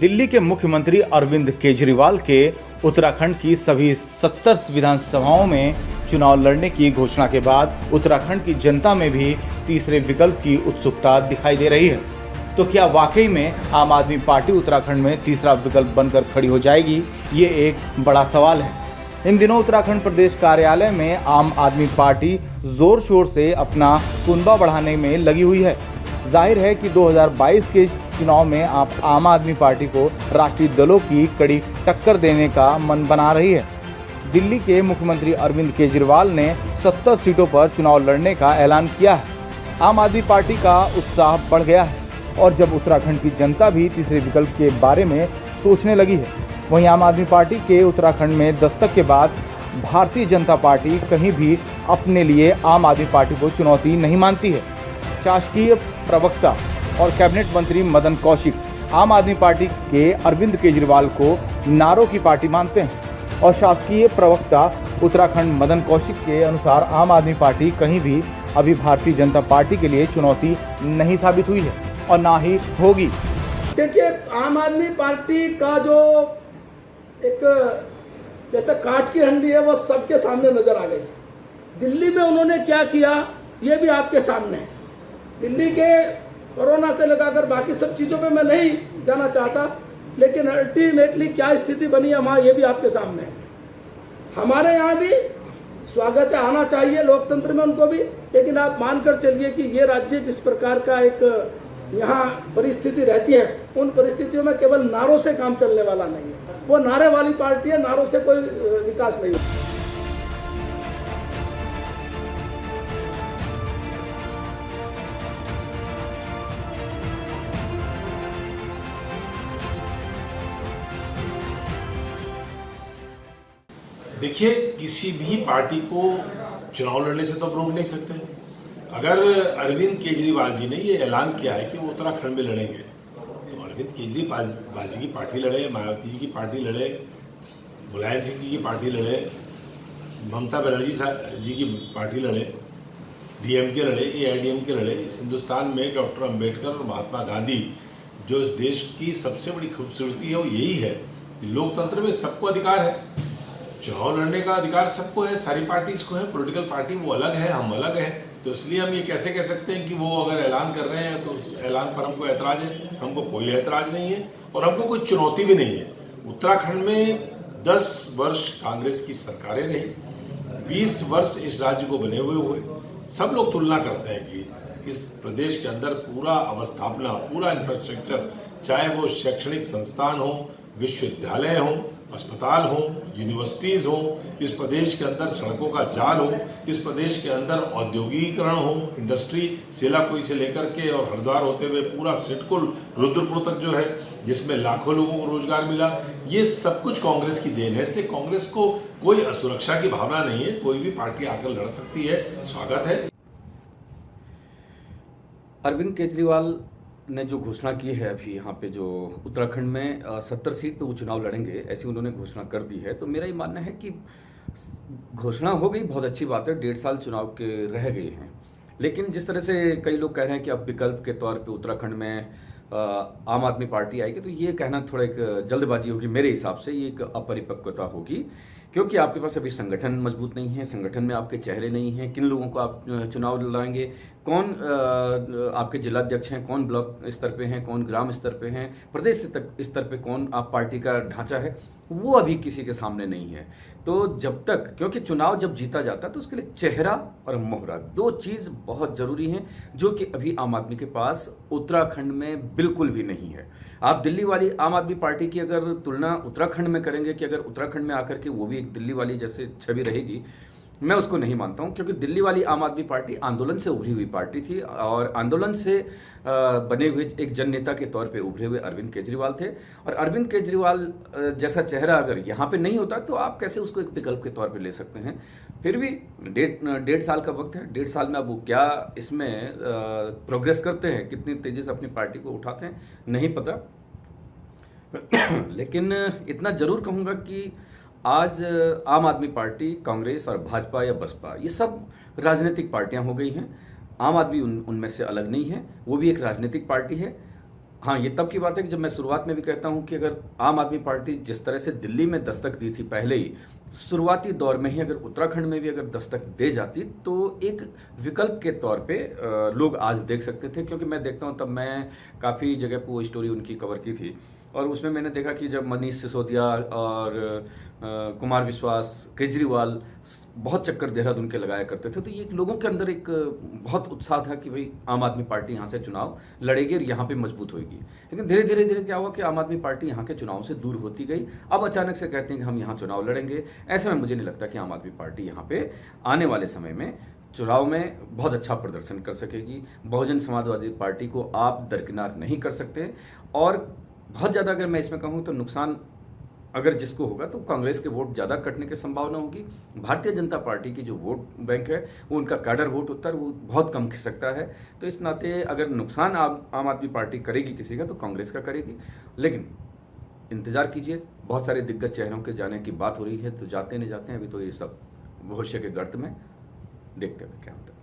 दिल्ली के मुख्यमंत्री अरविंद केजरीवाल के उत्तराखंड की सभी 70 विधानसभाओं में चुनाव लड़ने की घोषणा के बाद उत्तराखंड की जनता में भी तीसरे विकल्प की उत्सुकता दिखाई दे रही है। तो क्या वाकई में आम आदमी पार्टी उत्तराखंड में तीसरा विकल्प बनकर खड़ी हो जाएगी? ये एक बड़ा सवाल है। इन दिनों उत्तराखंड प्रदेश कार्यालय में आम आदमी पार्टी जोर शोर से अपना कुनबा बढ़ाने में लगी हुई है। जाहिर है कि 2022 के चुनाव में आप आम आदमी पार्टी को राष्ट्रीय दलों की कड़ी टक्कर देने का मन बना रही है। दिल्ली के मुख्यमंत्री अरविंद केजरीवाल ने 70 सीटों पर चुनाव लड़ने का ऐलान किया है। आम आदमी पार्टी का उत्साह बढ़ गया है और जब उत्तराखंड की जनता भी तीसरे विकल्प के बारे में सोचने लगी है, वहीं आम आदमी पार्टी के उत्तराखंड में दस्तक के बाद भारतीय जनता पार्टी कहीं भी अपने लिए आम आदमी पार्टी को चुनौती नहीं मानती है। शासकीय प्रवक्ता और कैबिनेट मंत्री मदन कौशिक आम आदमी पार्टी के अरविंद केजरीवाल को नारों की पार्टी मानते हैं और शासकीय प्रवक्ता उत्तराखंड मदन कौशिक के अनुसार आम आदमी पार्टी कहीं भी अभी भारतीय जनता पार्टी के लिए चुनौती नहीं साबित हुई है और ना ही होगी। देखिए, आम आदमी पार्टी का जो एक जैसे काट की हंडी है वो सबके सामने नजर आ गई। दिल्ली में उन्होंने क्या किया ये भी आपके सामने है। दिल्ली के कोरोना से लगाकर बाकी सब चीज़ों पे मैं नहीं जाना चाहता, लेकिन अल्टीमेटली क्या स्थिति बनी है वहाँ ये भी आपके सामने है। हमारे यहाँ भी स्वागत है, आना चाहिए लोकतंत्र में उनको भी, लेकिन आप मानकर चलिए कि ये राज्य जिस प्रकार का एक यहाँ परिस्थिति रहती है, उन परिस्थितियों में केवल नारों से काम चलने वाला नहीं है। वो नारे वाली पार्टी है, नारों से कोई विकास नहीं है। देखिए, किसी भी पार्टी को चुनाव लड़ने से तो आप रोक नहीं सकते। अगर अरविंद केजरीवाल जी ने ये ऐलान किया है कि वो उत्तराखंड में लड़ेंगे, तो अरविंद केजरीवाल जी की पार्टी लड़े, मायावती जी की पार्टी लड़े, मुलायम सिंह जी की पार्टी लड़े, ममता बनर्जी जी की पार्टी लड़े, डीएमके लड़े, एआईडीएमके लड़े। इस हिंदुस्तान में डॉक्टर अंबेडकर और महात्मा गांधी जो इस देश की सबसे बड़ी खूबसूरती है वो यही है कि लोकतंत्र में सबको अधिकार है। चुनाव लड़ने का अधिकार सबको है, सारी पार्टीज को है। पॉलिटिकल पार्टी वो अलग है, हम अलग हैं, तो इसलिए हम ये कैसे कह सकते हैं कि वो अगर ऐलान कर रहे हैं तो उस ऐलान पर हमको ऐतराज़ है? हमको कोई ऐतराज़ नहीं है और हमको कोई चुनौती भी नहीं है। उत्तराखंड में 10 वर्ष कांग्रेस की सरकारें रही, 20 वर्ष इस राज्य को बने हुए सब लोग तुलना करते हैं कि इस प्रदेश के अंदर पूरा अवस्थापना, पूरा इंफ्रास्ट्रक्चर, चाहे वो शैक्षणिक संस्थान हो, विश्वविद्यालय हो, अस्पताल हो, यूनिवर्सिटीज़ हो, इस प्रदेश के अंदर सड़कों का जाल हो, इस प्रदेश के अंदर औद्योगिकीकरण हो, इंडस्ट्री सेलाकुई से लेकर के और हरिद्वार होते हुए पूरा सिडकुल रुद्रपुर तक जो है, जिसमें लाखों लोगों को रोजगार मिला, ये सब कुछ कांग्रेस की देन है। इसलिए कांग्रेस को कोई असुरक्षा की भावना नहीं है। कोई भी पार्टी आकर लड़ सकती है, स्वागत है। अरविंद केजरीवाल ने जो घोषणा की है अभी यहाँ पे जो उत्तराखंड में 70 सीट पे वो चुनाव लड़ेंगे, ऐसी उन्होंने घोषणा कर दी है। तो मेरा ये मानना है कि घोषणा हो गई, बहुत अच्छी बात है, 1.5 साल चुनाव के रह गए हैं। लेकिन जिस तरह से कई लोग कह रहे हैं कि अब विकल्प के तौर पे उत्तराखंड में आम आदमी पार्टी आएगी, तो ये कहना थोड़ा एक जल्दबाजी होगी। मेरे हिसाब से ये एक अपरिपक्वता होगी, क्योंकि आपके पास अभी संगठन मजबूत नहीं है, संगठन में आपके चेहरे नहीं हैं। किन लोगों को आप चुनाव लड़ाएंगे? कौन आपके जिलाध्यक्ष हैं, कौन ब्लॉक स्तर पे हैं, कौन ग्राम स्तर पे हैं, प्रदेश स्तर पे कौन आप पार्टी का ढांचा है, वो अभी किसी के सामने नहीं है। तो जब तक, क्योंकि चुनाव जब जीता जाता है तो उसके लिए चेहरा और मोहरा, 2 चीज़ बहुत ज़रूरी हैं, जो कि अभी आम आदमी के पास उत्तराखंड में बिल्कुल भी नहीं है। आप दिल्ली वाली आम आदमी पार्टी की अगर तुलना उत्तराखंड में करेंगे कि अगर उत्तराखंड में आकर के वो भी एक दिल्ली वाली जैसे छवि रहेगी, मैं उसको नहीं मानता हूं। क्योंकि दिल्ली वाली आम आदमी पार्टी आंदोलन से उभरी हुई पार्टी थी और आंदोलन से बने हुए एक जन नेता के तौर पे उभरे हुए अरविंद केजरीवाल थे। और अरविंद केजरीवाल जैसा चेहरा अगर यहाँ पे नहीं होता तो आप कैसे उसको एक विकल्प के तौर पे ले सकते हैं? फिर भी 1.5 साल का वक्त है। 1.5 साल में अब वो क्या इसमें प्रोग्रेस करते हैं, कितनी तेज़ी से अपनी पार्टी को उठाते हैं, नहीं पता। लेकिन इतना ज़रूर कहूँगा कि आज आम आदमी पार्टी, कांग्रेस और भाजपा या बसपा, ये सब राजनीतिक पार्टियां हो गई हैं। आम आदमी उनमें से अलग नहीं है, वो भी एक राजनीतिक पार्टी है। हाँ, ये तब की बात है कि जब मैं शुरुआत में भी कहता हूँ कि अगर आम आदमी पार्टी जिस तरह से दिल्ली में दस्तक दी थी पहले ही, शुरुआती दौर में ही अगर उत्तराखंड में भी अगर दस्तक दे जाती तो एक विकल्प के तौर पे लोग आज देख सकते थे। क्योंकि मैं देखता हूँ, तब मैं काफ़ी जगह पर वो स्टोरी उनकी कवर की थी और उसमें मैंने देखा कि जब मनीष सिसोदिया और कुमार विश्वास, केजरीवाल बहुत चक्कर देहरादून के लगाया करते थे, तो ये लोगों के अंदर एक बहुत उत्साह था कि भाई आम आदमी पार्टी यहाँ से चुनाव लड़ेगी और यहाँ पे मजबूत होगी। लेकिन धीरे धीरे धीरे क्या हुआ कि आम आदमी पार्टी यहाँ के चुनाव से दूर होती गई। अब अचानक से कहते हैं कि हम यहाँ चुनाव लड़ेंगे। ऐसे में मुझे नहीं लगता कि आम आदमी पार्टी यहाँ पे आने वाले समय में चुनाव में बहुत अच्छा प्रदर्शन कर सकेगी। बहुजन समाजवादी पार्टी को आप दरकिनार नहीं कर सकते और बहुत ज़्यादा अगर मैं इसमें कहूँ तो नुकसान अगर जिसको होगा तो कांग्रेस के वोट ज़्यादा कटने की संभावना होगी। भारतीय जनता पार्टी की जो वोट बैंक है वो उनका कैडर वोट होता है, वो बहुत कम खिसकता है। तो इस नाते अगर नुकसान आम आदमी पार्टी करेगी किसी का तो कांग्रेस का करेगी। लेकिन इंतज़ार कीजिए, बहुत सारे दिग्गज चेहरों के जाने की बात हो रही है, तो जाते नहीं जाते हैं, अभी तो ये सब भविष्य के गर्त में देखते हुए क्या होता है।